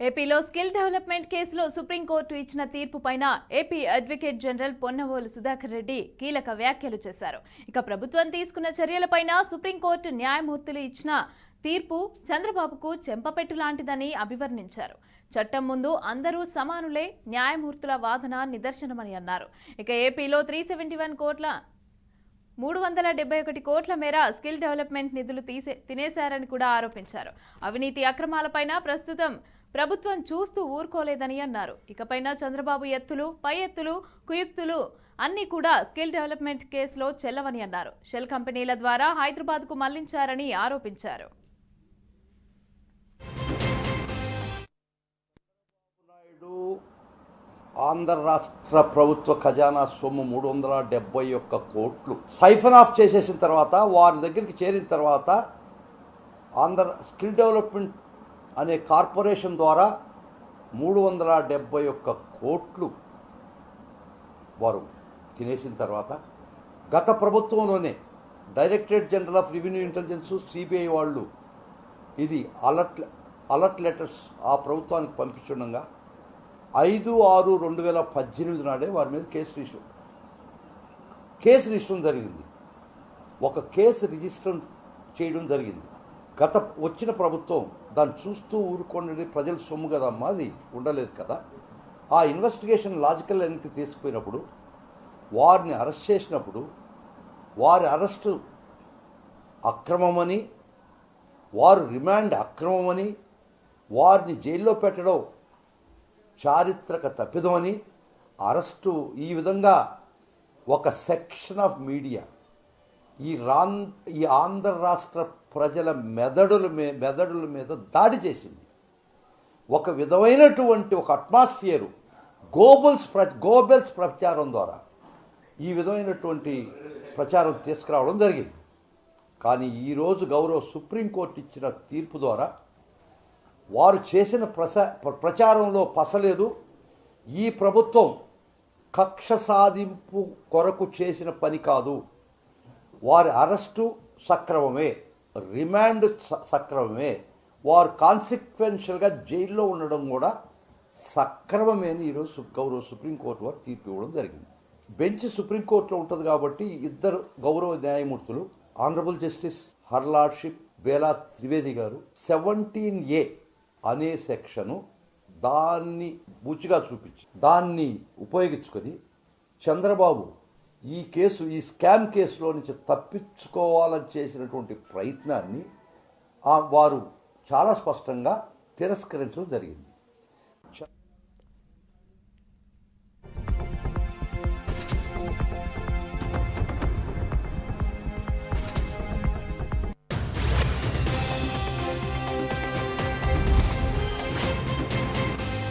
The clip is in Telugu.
ఏపీలో స్కిల్ డెవలప్మెంట్ కేసులో సుప్రీంకోర్టు ఇచ్చిన తీర్పుపైన AP advocate general Ponnavolu Sudhakar Reddy కీలక వ్యాఖ్యలు చేశారు. ఇక ప్రభుత్వం తీసుకున్న చర్యలపైన సుప్రీంకోర్టు న్యాయమూర్తులు ఇచ్చిన తీర్పు చంద్రబాబుకు చెంపపెట్టు లాంటిదని అభివర్ణించారు. చట్టం ముందు అందరూ సమానులే, న్యాయమూర్తుల వాదన నిదర్శనమని అన్నారు. ఇక ఏపీలో 371 కోట్ల మేర స్కిల్ డెవలప్మెంట్ నిధులు తినేశారని కూడా ఆరోపించారు. అవినీతి అక్రమాలపైన ప్రస్తుతం ప్రభుత్వం చూస్తూ ఊరుకోలేదని అన్నారు. ఇకపైన చంద్రబాబు ఎత్తులు, పై ఎత్తులు, కుయుక్తులు అన్నీ కూడా స్కిల్ డెవలప్మెంట్ కేసులో చెల్లవని అన్నారు. షెల్ కంపెనీల ద్వారా హైదరాబాద్కు మళ్లించారని ఆరోపించారు. ఆంధ్ర రాష్ట్ర ప్రభుత్వ ఖజానా సొమ్ము 371 కోట్లు సైఫన్ ఆఫ్ చేసేసిన తర్వాత, వారి దగ్గరికి చేరిన తర్వాత ఆంధ్ర స్కిల్ డెవలప్మెంట్ అనే కార్పొరేషన్ ద్వారా 371 కోట్లు వారు తినేసిన తర్వాత, గత ప్రభుత్వంలోనే directorate general of revenue intelligence, CBI వాళ్ళు ఇది అలర్ట్ లెటర్స్ ఆ ప్రభుత్వానికి పంపించుండగా 5/6/2018 నాడే వారి మీద కేసు రిజిస్టర్ జరిగింది. ఒక కేసు రిజిస్టర్ చేయడం జరిగింది. వచ్చిన ప్రభుత్వం దాన్ని చూస్తూ ఊరుకోండి, ప్రజల సొమ్ము కదమ్మా, అది ఉండలేదు కదా. ఆ ఇన్వెస్టిగేషన్ లాజికల్ లైన్కి తీసుకుపోయినప్పుడు, వారిని అరెస్ట్ చేసినప్పుడు, వారి అరెస్టు అక్రమమని, వారు రిమాండ్ అక్రమమని, వారిని జైల్లో పెట్టడం చారిత్రక తప్పిదమని, అరెస్టు ఈ విధంగా ఒక సెక్షన్ ఆఫ్ మీడియా ఈ ఆంధ్ర రాష్ట్ర ప్రజల మెదడుల మీద దాడి చేసింది. ఒక విధమైనటువంటి ఒక అట్మాస్ఫియరు గోబెల్స్ ప్రచారం ద్వారా ఈ విధమైనటువంటి ప్రచారం తీసుకురావడం జరిగింది. కానీ ఈరోజు గౌరవ సుప్రీంకోర్టు ఇచ్చిన తీర్పు ద్వారా వారు చేసిన ప్రచారంలో పసలేదు. ఈ ప్రభుత్వం కక్ష సాధింపు కొరకు చేసిన పని కాదు. వారి అరెస్టు సక్రమమే, రిమాండ్ సక్రమమే, వారు కాన్సిక్వెన్షియల్గా జైల్లో ఉండడం కూడా సక్రమమే అని ఈరోజు గౌరవ సుప్రీంకోర్టు వారు తీర్పు ఇవ్వడం జరిగింది. బెంచ్ సుప్రీంకోర్టులో ఉంటుంది కాబట్టి ఇద్దరు గౌరవ న్యాయమూర్తులు, ఆనరబుల్ జస్టిస్ హర్లాడ్షిప్ బేలా త్రివేది గారు 17A అనే సెక్షను దాన్ని బూచిగా చూపించి దాన్ని ఉపయోగించుకొని చంద్రబాబు ఈ స్కామ్ కేసులో నుంచి తప్పించుకోవాలని చేసినటువంటి ప్రయత్నాన్ని వారు చాలా స్పష్టంగా తిరస్కరించడం జరిగింది.